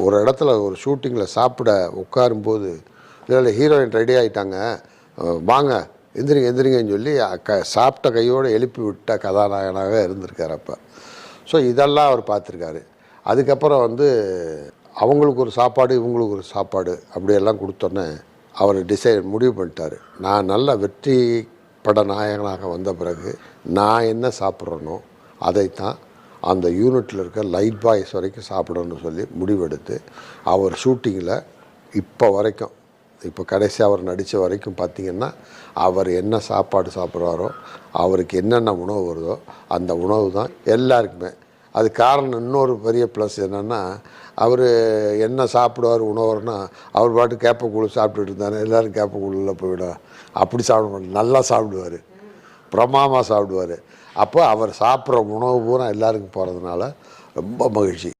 ஒரு இடத்துல ஒரு ஷூட்டிங்கில் சாப்பிட உட்காரும்போது இல்லை ஹீரோயின் ரெடி ஆகிட்டாங்க வாங்க எந்திரிங்கன்னு சொல்லி சாப்பிட்ட கையோடு எழுப்பி விட்ட கதாநாயகனாக இருந்திருக்கார் அப்போ. ஸோ இதெல்லாம் அவர் பார்த்துருக்காரு. அதுக்கப்புறம் அவங்களுக்கு ஒரு சாப்பாடு இவங்களுக்கு ஒரு சாப்பாடு அப்படியெல்லாம் கொடுத்தோன்னே அவர் முடிவு பண்ணிட்டார். நான் நல்ல வெற்றி பட நாயகனாக வந்த பிறகு நான் என்ன சாப்பிட்றேனோ அதைத்தான் அந்த யூனிட்டில் இருக்க லைட் பாய்ஸ் வரைக்கும் சாப்பிடணும்னு சொல்லி முடிவெடுத்து அவர் ஷூட்டிங்கில் இப்போ கடைசி அவர் நடித்த வரைக்கும் பார்த்திங்கன்னா அவர் என்ன சாப்பாடு சாப்பிட்றாரோ அவருக்கு என்னென்ன உணவு வருதோ அந்த உணவு தான் எல்லாருக்குமே. அது காரணம் இன்னொரு பெரிய ப்ளஸ் என்னென்னா அவர் என்ன சாப்பிடுவார் உணவுன்னா அவர் பாட்டு கேப்பக்கூழ் சாப்பிட்டுட்டு இருந்தாரு. எல்லோரும் கேப்பக்கூழில் போய்விடும். அப்படி சாப்பிட மாட்டார். நல்லா சாப்பிடுவார், பிரமாதமாக சாப்பிடுவார். அப்போ அவர் சாப்பிட்ற உணவு பூரா எல்லாருக்கும் போகிறதுனால ரொம்ப மகிழ்ச்சி.